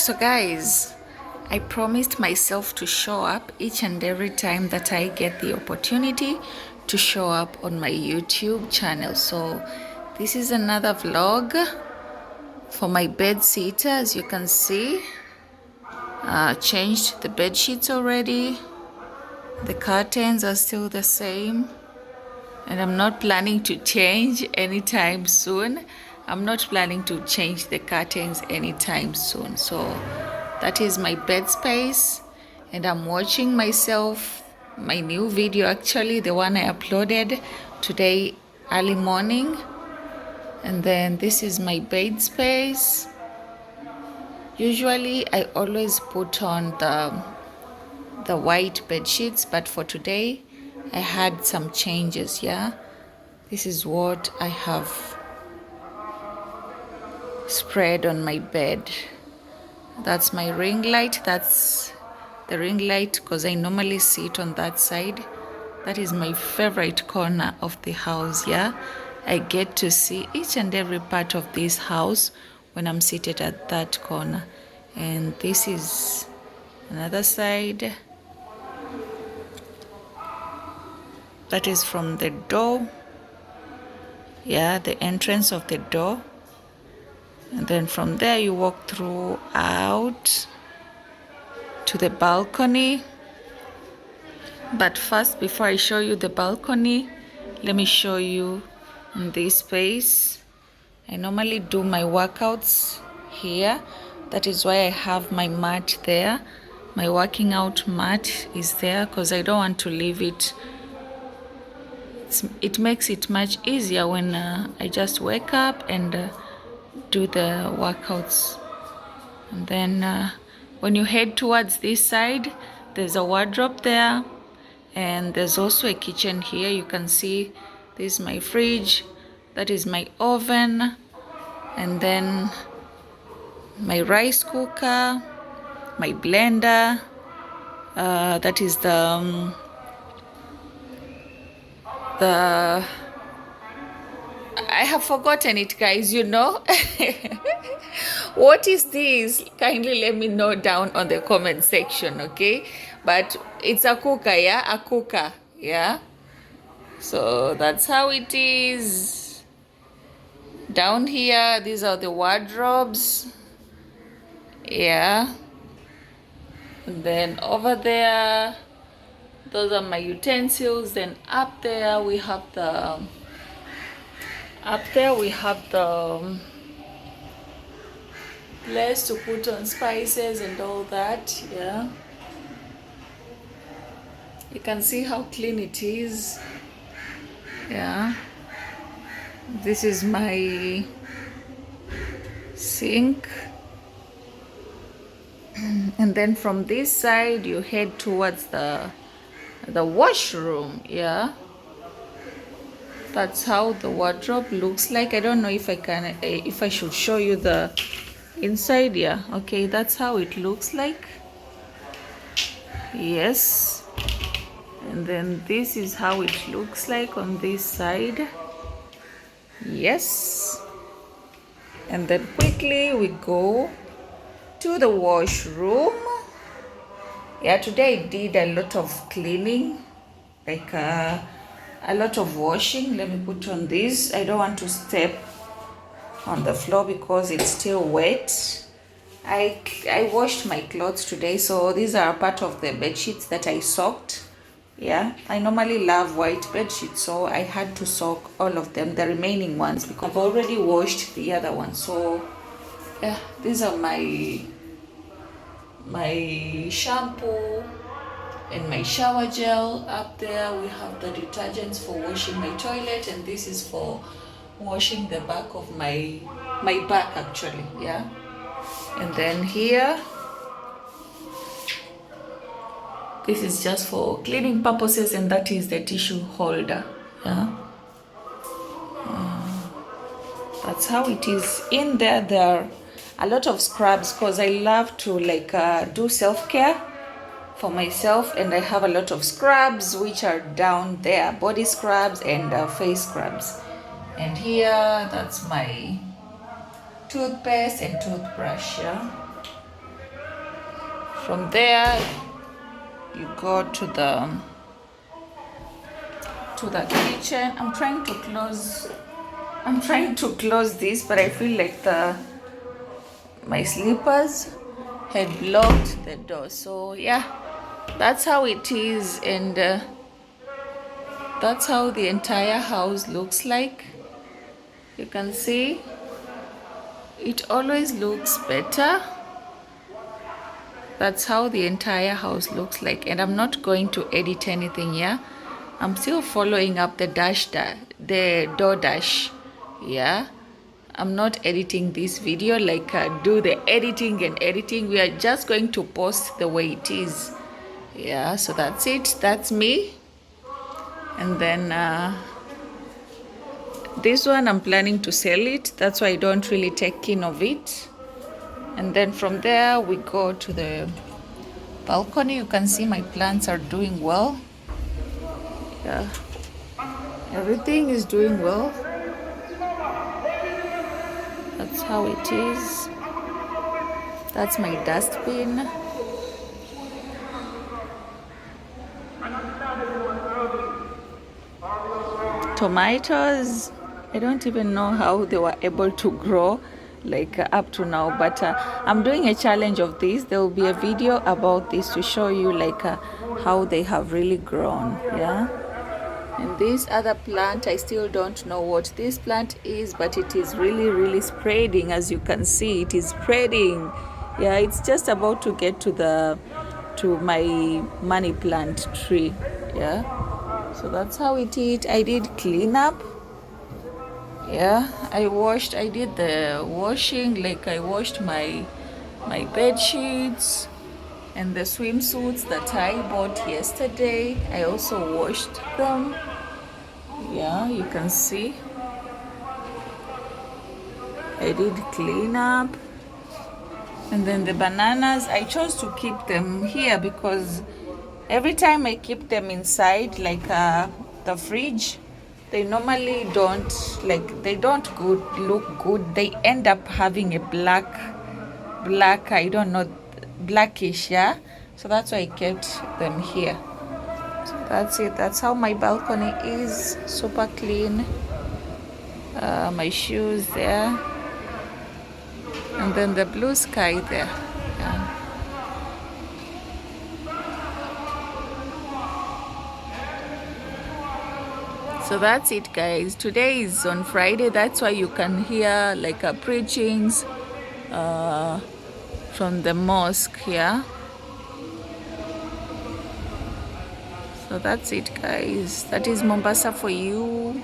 So guys, I promised myself to show up each and every time that I get the opportunity to show up on my YouTube channel. So this is another vlog for my bed sitter. As you can see, changed the bed sheets already. The curtains are still the same, and I'm not planning to change anytime soon. I'm not planning to change the curtains anytime soon. So that is my bed space, and I'm watching myself, my new video actually, the one I uploaded today early morning. And then this is my bed space. Usually I always put on the white bed sheets, but for today I had some changes. Yeah, this is what I have spread on my bed. That's my ring light. That's the ring light because I normally sit on that side. That is my favorite corner of the house. Yeah, I get to see each and every part of this house when I'm seated at that corner. And this is another side. That is from the door. Yeah, the entrance of the door. And then from there you walk through out to the balcony. But first, before I show you the balcony, let me show you this space. I normally do my workouts here. That is why I have my mat there. My working out mat is there because I don't want to leave it. It makes it much easier when I just wake up and do the workouts. And then when you head towards this side, there's a wardrobe there, and there's also a kitchen here. You can see this is my fridge, that is my oven, and then my rice cooker, my blender, that is the I have forgotten it, guys, you know. What is this? Kindly let me know down on the comment section, okay? But it's a cooker, yeah? A cooker, yeah? So that's how it is. Down here, these are the wardrobes. Yeah. And then over there, those are my utensils. Then up there we have the place to put on spices and all that. Yeah, you can see how clean it is. Yeah, this is my sink, and then from this side you head towards the washroom. Yeah, that's how the wardrobe looks like. I don't know if I should show you the inside. Yeah, okay, that's how it looks like. Yes, and then this is how it looks like on this side. Yes, and then quickly we go to the washroom. Yeah, today I did a lot of cleaning, like a lot of washing. Let me put on this. I don't want to step on the floor because it's still wet. I washed my clothes today, so these are part of the bed sheets that I soaked. Yeah, I normally love white bed sheets, so I had to soak all of them, the remaining ones, because I've already washed the other ones. So yeah, these are my shampoo and my shower gel. Up there we have the detergents for washing my toilet, and this is for washing the back of my back actually. Yeah, and then here, this is just for cleaning purposes, and that is the tissue holder. Yeah, that's how it is. In there are a lot of scrubs because I love to do self-care for myself, and I have a lot of scrubs which are down there, body scrubs and face scrubs. And here, that's my toothpaste and toothbrush. Yeah, From there, you go to the kitchen. I'm trying to close this, but I feel like my slippers had blocked the door. So yeah, that's how it is, and that's how the entire house looks like. You can see it always looks better. That's how the entire house looks like, and I'm not going to edit anything here. I'm still following up the the door dash. Yeah, I'm not editing this video like do the editing and editing. We are just going to post the way it is. Yeah, so that's it. That's me. And then this one I'm planning to sell it. That's why I don't really take in of it. And then from there we go to the balcony. You can see my plants are doing well. Yeah, everything is doing well. That's how it is. That's my dustbin. Tomatoes, I don't even know how they were able to grow like up to now, but I'm doing a challenge of this. There will be a video about this to show you like how they have really grown. Yeah, and this other plant, I still don't know what this plant is, but it is really spreading. As you can see, it is spreading. Yeah, it's just about to get to my money plant tree. Yeah, so that's how it is. I did clean up. Yeah, I did the washing. Like I washed my bed sheets and the swimsuits that I bought yesterday. I also washed them. Yeah, you can see I did clean up. And then the bananas, I chose to keep them here because every time I keep them inside like the fridge, they normally don't look good. They end up having a black, I don't know, blackish. Yeah, so that's why I kept them here. So that's it. That's how my balcony is. Super clean. My shoes there, and then the blue sky there. Yeah. So that's it, guys. Today is on Friday. That's why you can hear like preachings from the mosque here. So that's it, guys. That is Mombasa for you.